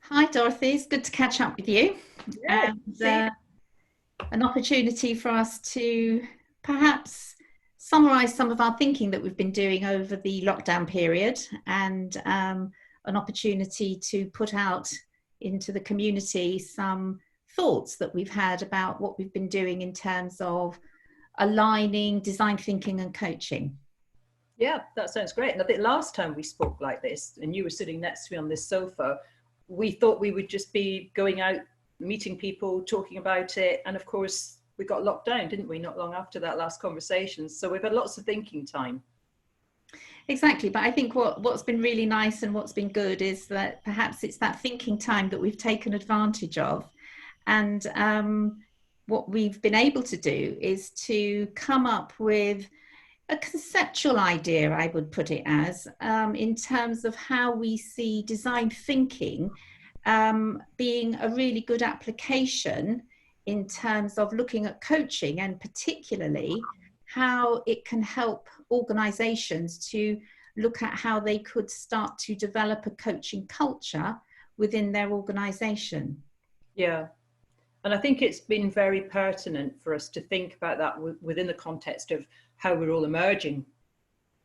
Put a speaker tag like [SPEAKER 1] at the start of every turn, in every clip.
[SPEAKER 1] Hi, Dorothy. It's good to catch up with you,
[SPEAKER 2] Yeah,
[SPEAKER 1] and
[SPEAKER 2] see,
[SPEAKER 1] an opportunity for us to perhaps summarize some of our thinking that we've been doing over the lockdown period, and an opportunity to put out into the community some thoughts that we've had about what we've been doing in terms of aligning design thinking and coaching.
[SPEAKER 2] yeah, that sounds great. And I think last time we spoke like this, and you were sitting next to me on this sofa, we thought we would just be going out, meeting people, talking about it. And of course, we got locked down, didn't we? Not long after that last conversation. So we've had lots of thinking time.
[SPEAKER 1] Exactly, but I think what's been really nice and what's been good is that perhaps it's that thinking time that we've taken advantage of, and what we've been able to do is to come up with a conceptual idea, I would put it as, in terms of how we see design thinking being a really good application in terms of looking at coaching, and particularly how it can help organizations to look at how they could start to develop a coaching culture within their organization.
[SPEAKER 2] Yeah. And I think it's been very pertinent for us to think about that within the context of how we're all emerging,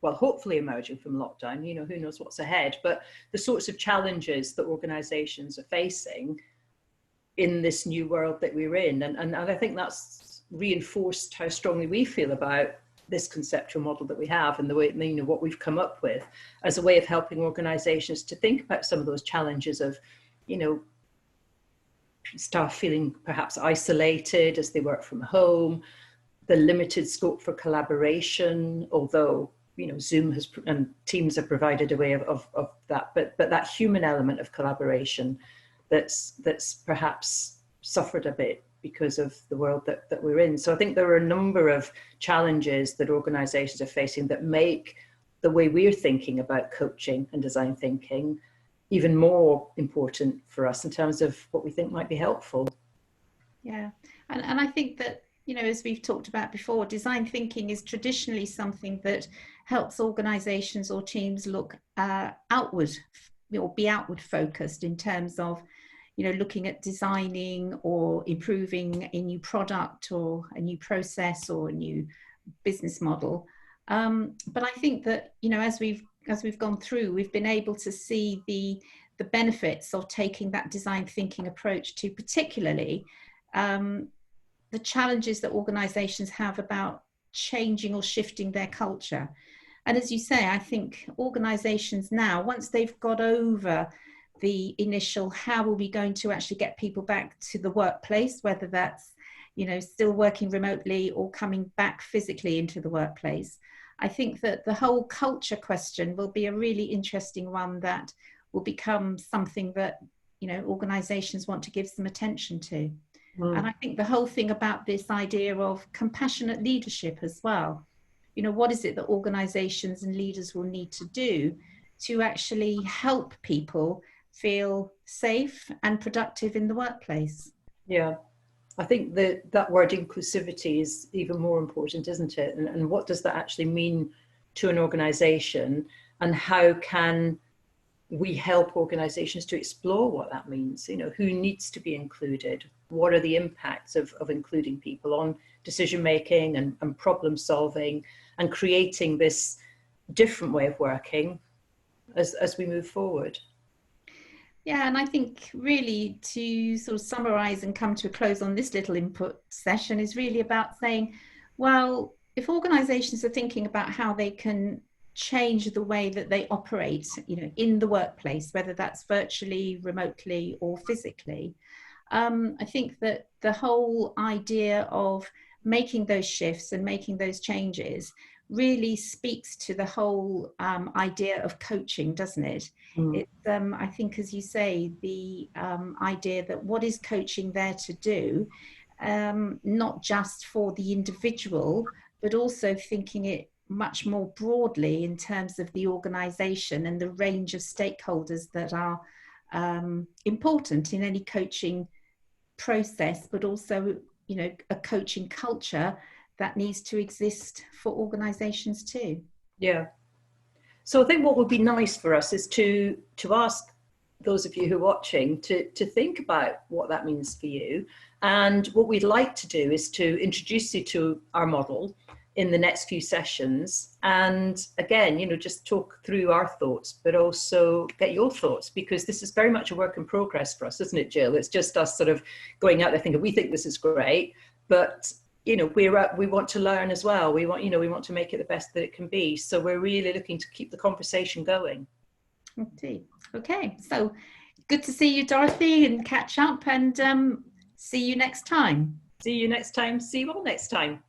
[SPEAKER 2] well, hopefully emerging from lockdown. Who knows what's ahead, but the sorts of challenges that organizations are facing in this new world that we're in. And I think that's reinforced how strongly we feel about this conceptual model that we have, and the way, what we've come up with as a way of helping organizations to think about some of those challenges of, you know, staff feeling perhaps isolated as they work from home, the limited scope for collaboration, although Zoom has and Teams have provided a way of that, but that human element of collaboration that's perhaps suffered a bit because of the world that we're in. So I think there are a number of challenges that organizations are facing that make the way we're thinking about coaching and design thinking even more important for us in terms of what we think might be helpful.
[SPEAKER 1] Yeah, and I think that, as we've talked about before, design thinking is traditionally something that helps organizations or teams look outward, or be outward focused in terms of, looking at designing or improving a new product or a new process or a new business model. But I think that, as we've gone through, we've been able to see the benefits of taking that design thinking approach to, particularly the challenges that organizations have about changing or shifting their culture. And as you say, I think organizations now, once they've got over the initial, how are we going to actually get people back to the workplace, whether that's, still working remotely or coming back physically into the workplace, I think that the whole culture question will be a really interesting one that will become something that, organizations want to give some attention to. And
[SPEAKER 2] Mm.
[SPEAKER 1] I think the whole thing about this idea of compassionate leadership as well, what is it that organizations and leaders will need to do to actually help people feel safe and productive in the workplace?
[SPEAKER 2] Yeah, I think that word inclusivity is even more important, isn't it? And what does that actually mean to an organization, and how can we help organizations to explore what that means? Who needs to be included? What are the impacts of including people on decision making and problem solving and creating this different way of working as we move forward?
[SPEAKER 1] Yeah, and I think really to sort of summarize and come to a close on this little input session is really about saying, well, if organizations are thinking about how they can change the way that they operate, in the workplace, whether that's virtually, remotely, or physically, I think that the whole idea of making those shifts and making those changes really speaks to the whole idea of coaching, doesn't it?
[SPEAKER 2] Mm.
[SPEAKER 1] It's, I think, as you say, the idea that what is coaching there to do, not just for the individual, but also thinking it much more broadly in terms of the organization and the range of stakeholders that are important in any coaching process, but also, a coaching culture that needs to exist for organizations too.
[SPEAKER 2] Yeah. So I think what would be nice for us is to ask those of you who are watching to think about what that means for you. And what we'd like to do is to introduce you to our model in the next few sessions. And again, just talk through our thoughts, but also get your thoughts, because this is very much a work in progress for us, isn't it, Jill? It's just us sort of going out there thinking, we think this is great, but we want to learn as well. We want to make it the best that it can be. So we're really looking to keep the conversation going.
[SPEAKER 1] Indeed. Okay, so good to see you, Dorothy, and catch up, and see you next time.
[SPEAKER 2] See you next time. See you all next time.